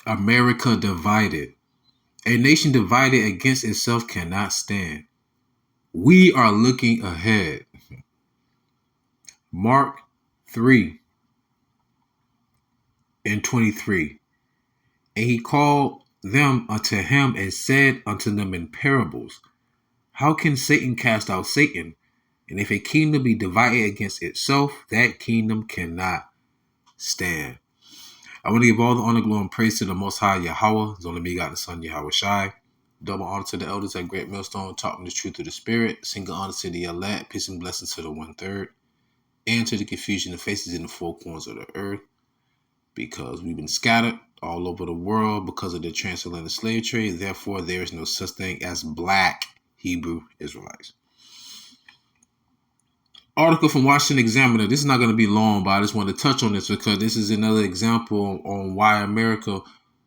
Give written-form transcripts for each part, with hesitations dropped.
America divided. A nation divided against itself cannot stand. We are looking ahead. Mark 3:23. And he called them unto him and said unto them in parables, how can Satan cast out Satan? And if a kingdom be divided against itself, that kingdom cannot stand. I want to give all the honor, glory, and praise to the Most High Yahawah, His only begotten Son, YAHAWASHI. Double honor to the elders at Great Millstone, talking the truth of the Spirit. Single honor to the elect, peace and blessings to the 1/3, and to the confusion of faces in the four corners of the earth, because we've been scattered all over the world because of the transatlantic slave trade. Therefore, there is no such thing as black Hebrew Israelites. Article from Washington Examiner. This is not going to be long, but I just want to touch on this because this is another example on why America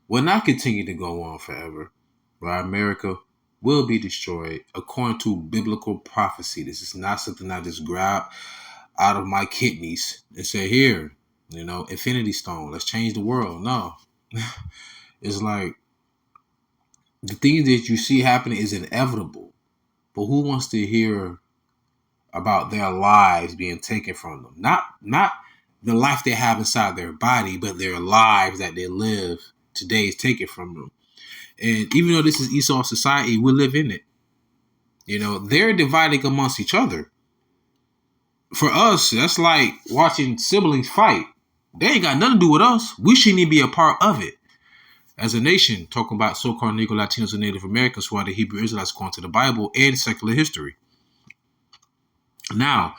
will not continue to go on forever. Why America will be destroyed according to biblical prophecy. This is not something I just grab out of my kidneys and say, here, Infinity Stone, let's change the world. No. It's like the things that you see happening is inevitable. But who wants to hear about their lives being taken from them? Not the life they have inside their body, but their lives that they live today is taken from them. And even though this is Esau society, we live in it. They're dividing amongst each other. For us, that's like watching siblings fight. They ain't got nothing to do with us. We shouldn't even be a part of it. As a nation, talking about so-called Negro, Latinos, and Native Americans who are the Hebrew Israelites according to the Bible and secular history. Now,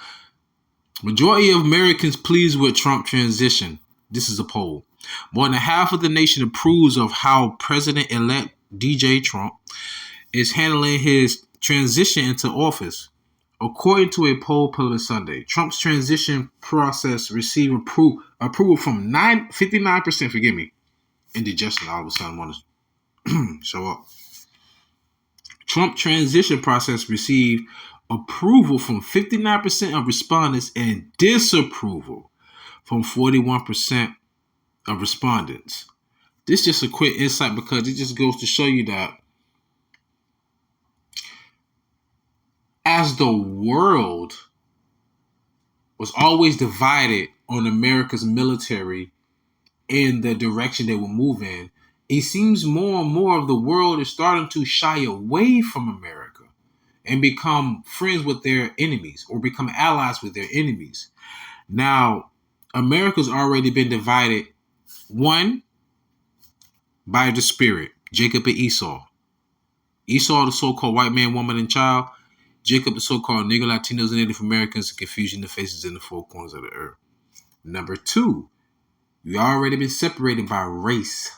majority of Americans pleased with Trump transition. This is a poll. More than half of the nation approves of how President-elect DJ Trump is handling his transition into office. According to a poll published Sunday, Trump's transition process received approval from 59%. Forgive me, indigestion all of a sudden want to show up. Trump transition process received approval from 59% of respondents and disapproval from 41% of respondents. This is just a quick insight because it just goes to show you that as the world was always divided on America's military in the direction they will move in, it seems more and more of the world is starting to shy away from America and become friends with their enemies or become allies with their enemies. Now, America's already been divided, one, by the spirit, Jacob and Esau. Esau, the so-called white man, woman, and child. Jacob, the so-called Negro, Latinos, and Native Americans, the confusion, the faces in the four corners of the earth. Number two, we already been separated by race.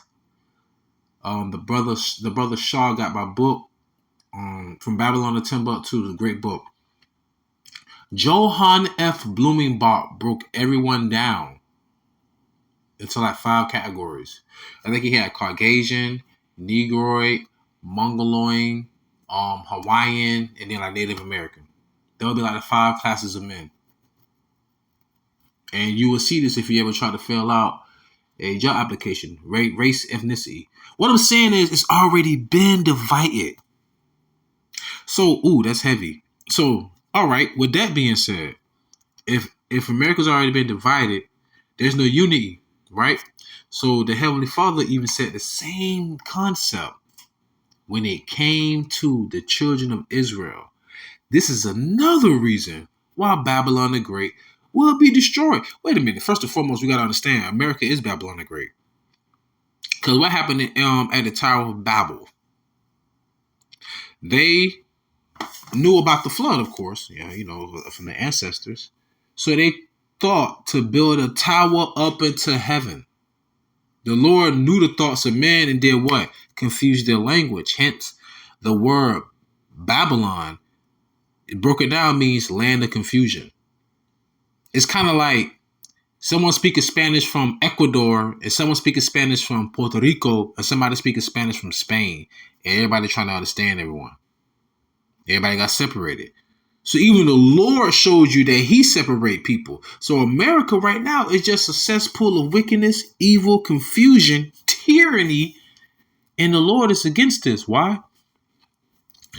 The brother Shaw got my book, From Babylon to Timbuktu, the great book. Johann F. Blumenbach broke everyone down into like 5 categories. I think he had Caucasian, Negroid, Mongoloid, Hawaiian, and then like Native American. There will be like the 5 classes of men. And you will see this if you ever try to fill out a job application, race, ethnicity. What I'm saying is it's already been divided. So, that's heavy. So, all right, with that being said, if America's already been divided, there's no unity, right? So the Heavenly Father even said the same concept when it came to the children of Israel. This is another reason why Babylon the Great will be destroyed. Wait a minute. First and foremost, we got to understand America is Babylon the Great. Because what happened at the Tower of Babel? They knew about the flood, of course, from the ancestors. So they thought to build a tower up into heaven. The Lord knew the thoughts of men and did what? Confused their language. Hence, the word Babylon, it broke it down, means land of confusion. It's kind of like someone speaking Spanish from Ecuador and someone speaking Spanish from Puerto Rico and somebody speaking Spanish from Spain. And everybody trying to understand everyone. Everybody got separated. So even the Lord showed you that he separate people. So America right now is just a cesspool of wickedness, evil, confusion, tyranny, and the Lord is against this. Why?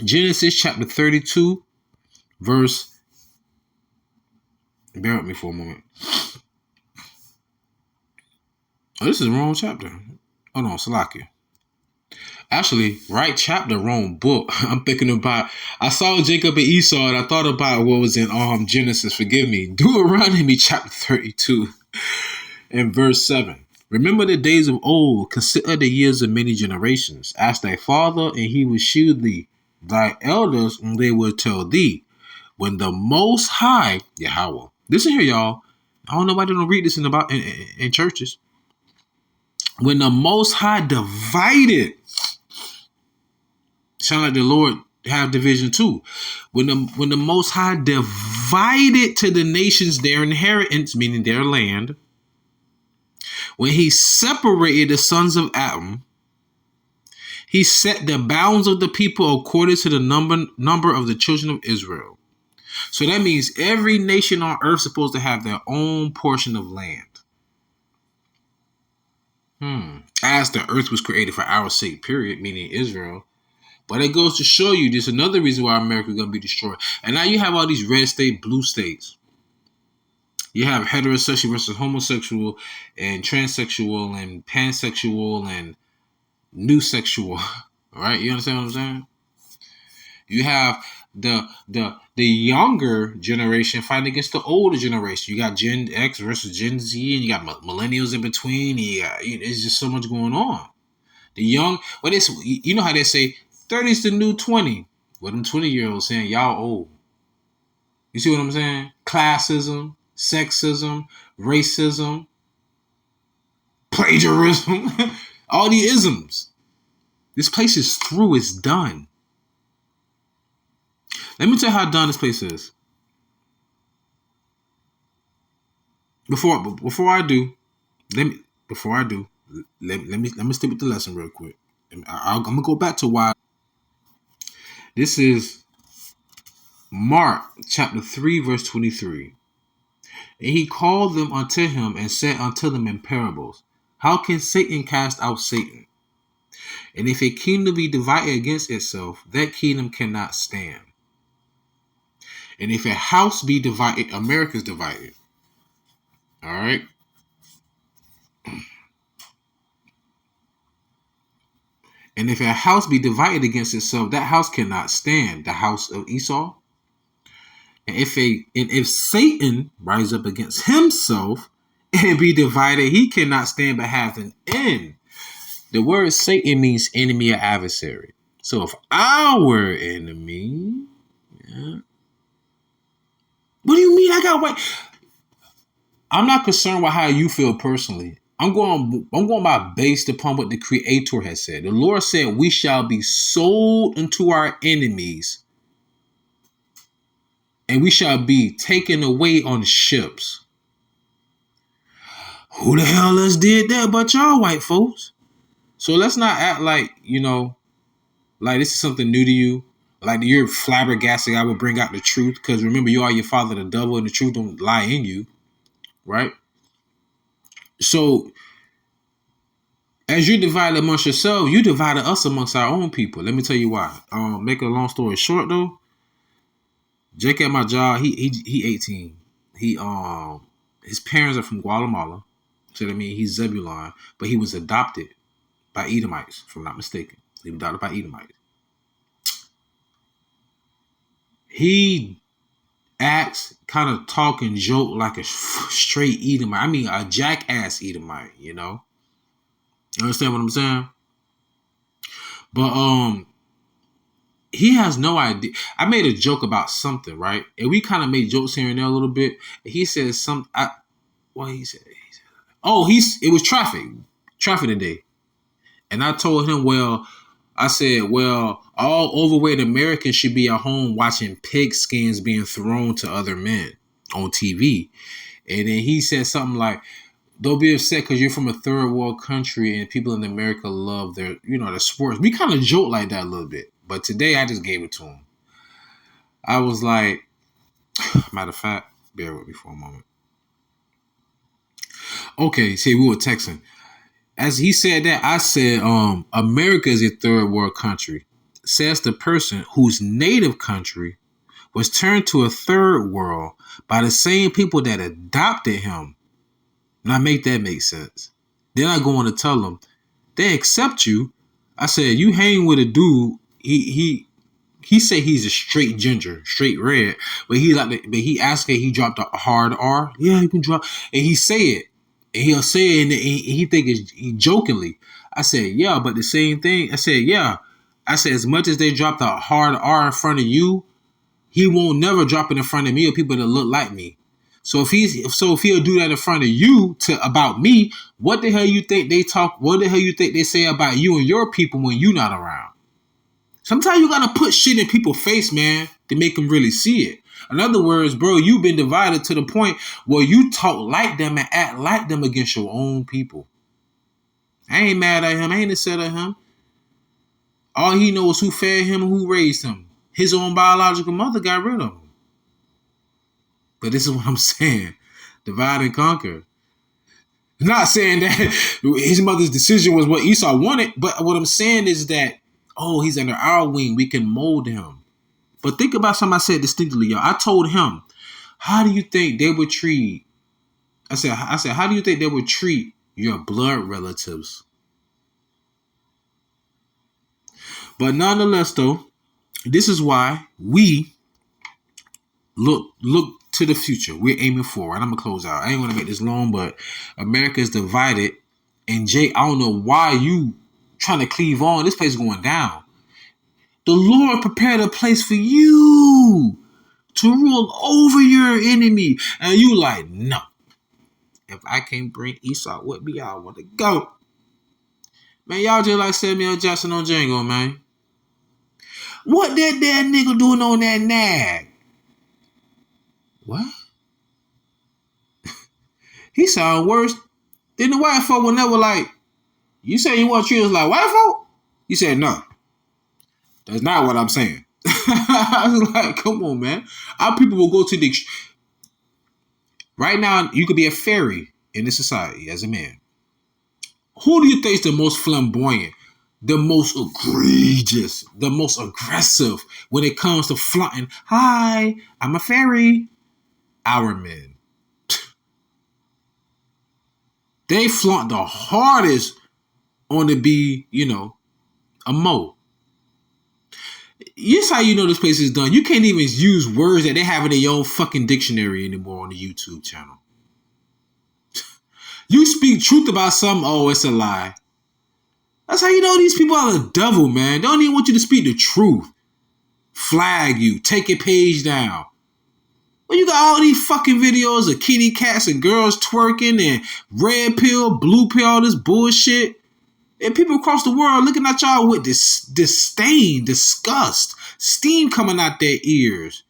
Genesis chapter 32, verse. Bear with me for a moment. Oh, this is the wrong chapter. Hold on, Salakia. Actually, right chapter, wrong book. I'm thinking about. I saw Jacob and Esau, and I thought about what was in Genesis. Forgive me. Deuteronomy chapter 32 and verse 7. Remember the days of old. Consider the years of many generations. Ask thy father, and he will shield thee. Thy elders, and they will tell thee. When the Most High, Yahawah. Listen here, y'all. I don't know why they don't read this in churches. When the Most High divided. Sound like the Lord have division too. When the Most High divided to the nations their inheritance, meaning their land, when he separated the sons of Adam, he set the bounds of the people according to the number of the children of Israel. So that means every nation on earth is supposed to have their own portion of land. As the earth was created for our sake, period, meaning Israel. But it goes to show you there's another reason why America is going to be destroyed. And now you have all these red state, blue states. You have heterosexual versus homosexual and transsexual and pansexual and new sexual. All right? You understand what I'm saying? You have the younger generation fighting against the older generation. You got Gen X versus Gen Z, and you got millennials in between. It's just so much going on. The young, what is, you know how they say 30 is the new 20. Well, them 20-year-olds saying y'all old. You see what I'm saying? Classism, sexism, racism, plagiarism, all the isms. This place is through. It's done. Let me tell you how done this place is. Before I do, let me stick with the lesson real quick. I'm gonna go back to why. This is Mark chapter 3, verse 23. And he called them unto him and said unto them in parables, how can Satan cast out Satan? And if a kingdom be divided against itself, that kingdom cannot stand. And if a house be divided, America's divided. All right. And if a house be divided against itself, that house cannot stand. The house of Esau. And if Satan rise up against himself and be divided, he cannot stand but have an end. The word Satan means enemy or adversary. So if our enemy, what do you mean I got white? I'm not concerned with how you feel personally. I'm going by based upon what the Creator has said. The Lord said we shall be sold unto our enemies, and we shall be taken away on ships. Who the hell else did that but y'all white folks? So let's not act like, like this is something new to you. Like you're flabbergasted I would bring out the truth. Because remember, you are your father the devil, and the truth don't lie in you. Right? So as you divide amongst yourself, you divided us amongst our own people. Let me tell you why. Make a long story short though. Jake at my job, he 18. His parents are from Guatemala. So I mean he's Zebulon, but he was adopted by Edomites, if I'm not mistaken. He was adopted by Edomites. He acts, kind of talk and joke like a straight Edomite. I mean a jackass Edomite, You understand what I'm saying? But he has no idea. I made a joke about something, right? And we kind of made jokes here and there a little bit. He said something. He said? Oh, it was traffic today. And I told him, I said, all overweight Americans should be at home watching pig skins being thrown to other men on TV. And then he said something like, don't be upset because you're from a third world country and people in America love their sports. We kind of joke like that a little bit. But today I just gave it to him. I was like, matter of fact, bear with me for a moment. Okay, see, we were texting. As he said that, I said, America is a third world country. Says the person whose native country was turned to a third world by the same people that adopted him. Now make that make sense. Then I go on to tell them, they accept you. I said, you hang with a dude, he said he's a straight ginger, straight red, but he asked her, he dropped a hard R. Yeah, you can drop, and he say it, and he'll say it, and he think it's jokingly. I said, yeah, but the same thing. I said, yeah. I said, as much as they dropped a hard R in front of you, he won't never drop it in front of me or people that look like me. So if he'll do that in front of you about me, what the hell you think they talk? What the hell you think they say about you and your people when you not around? Sometimes you gotta put shit in people's face, man, to make them really see it. In other words, bro, you've been divided to the point where you talk like them and act like them against your own people. I ain't mad at him. I ain't upset at him. All he knows who fed him and who raised him. His own biological mother got rid of him. But this is what I'm saying. Divide and conquer. Not saying that his mother's decision was what Esau wanted, but what I'm saying is that, oh, he's under our wing. We can mold him. But think about something I said distinctly, y'all. I told him, how do you think they would treat, I said, how do you think they would treat your blood relatives? But nonetheless, though, this is why we look to the future. We're aiming for. And I'm gonna close out. I ain't gonna make this long, but America is divided. And Jay, I don't know why you trying to cleave on. This place is going down. The Lord prepared a place for you to rule over your enemy, and you like, no. If I can't bring Esau with me, I want to go. Man, y'all just like Samuel Jackson on Django, man. What that nigga doing on that nag? What? He sound worse than the white folk will never like. You say you want to treat us like white folk? You said no. That's not what I'm saying. I was like, come on, man. Our people will go to the... Right now, you could be a fairy in this society as a man. Who do you think is the most flamboyant, the most egregious, the most aggressive when it comes to flaunting? Hi, I'm a fairy. Our men. They flaunt the hardest on to be, a mo. Here's how you know this place is done. You can't even use words that they have in their own fucking dictionary anymore on the YouTube channel. You speak truth about something, oh, it's a lie. That's how you know these people are the devil, man. They don't even want you to speak the truth. Flag you. Take your page down. Well, you got all these fucking videos of kitty cats and girls twerking and red pill, blue pill, all this bullshit. And people across the world looking at y'all with this disdain, disgust, steam coming out their ears.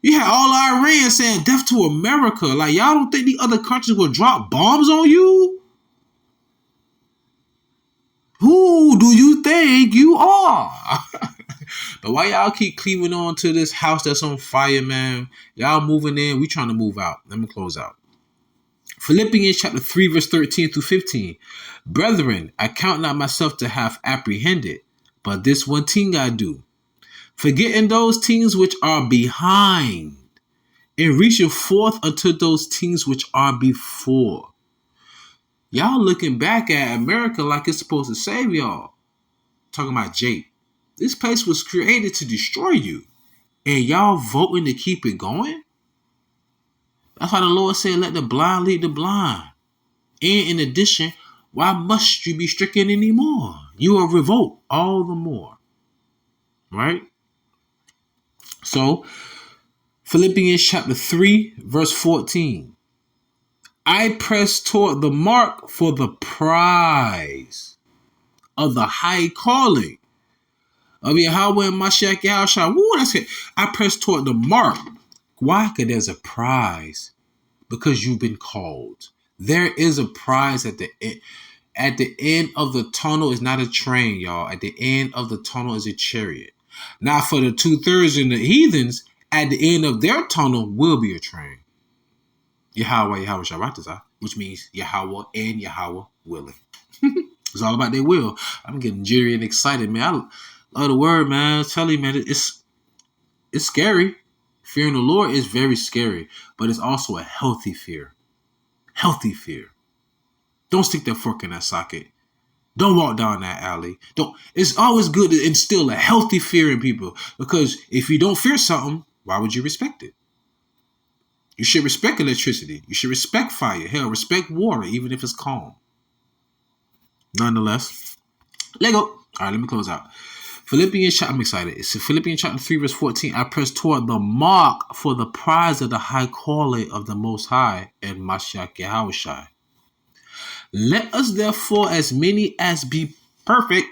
You had all Iran saying death to America. Like, y'all don't think the other countries will drop bombs on you? Who do you think you are? But why y'all keep cleaving on to this house that's on fire, man? Y'all moving in, we trying to move out. Let me close out. Philippians chapter 3, verse 13 through 15. Brethren, I count not myself to have apprehended, but this one thing I do, forgetting those things which are behind, and reaching forth unto those things which are before. Y'all looking back at America like it's supposed to save y'all. Talking about Jake. This place was created to destroy you, and y'all voting to keep it going? That's why the Lord said, let the blind lead the blind. And in addition, why must you be stricken anymore? You are revolt all the more. Right? So, Philippians chapter 3, verse 14. I press toward the mark for the prize of the high calling of Yahawah and Mashiach Yahushua. Woo, that's it. I press toward the mark. Why? Because there's a prize. Because you've been called. There is a prize at the end. At the end of the tunnel is not a train, y'all. At the end of the tunnel is a chariot. Now, for the 2/3 and the heathens, at the end of their tunnel will be a train. Yahawah, Yahawah, which means Yahawah and Yahawah willing. It's all about their will. I'm getting jittery and excited, man. I love the word, man. I tell you, man, it's scary. Fearing the Lord is very scary, but it's also a healthy fear. Healthy fear. Don't stick that fork in that socket. Don't walk down that alley. Don't. It's always good to instill a healthy fear in people, because if you don't fear something, why would you respect it? You should respect electricity. You should respect fire. Hell, respect water, even if it's calm. Nonetheless, Lego. All right, let me close out. Philippians, I'm excited. It's Philippians chapter 3, verse 14. I press toward the mark for the prize of the high calling of the Most High and Mashiach YAHAWASHI. Let us therefore, as many as be perfect,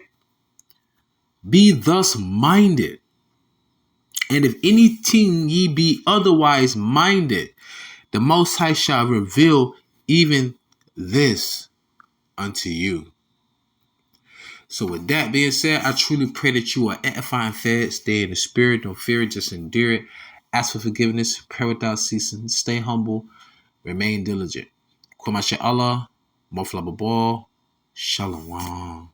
be thus minded. And if anything ye be otherwise minded, the Most High shall reveal even this unto you. So with that being said, I truly pray that you are edifying, fed, stay in the spirit, don't fear it, just endure it. Ask for forgiveness, pray without ceasing, stay humble, remain diligent. Kwamashe Allah, Moflababal, Shalom.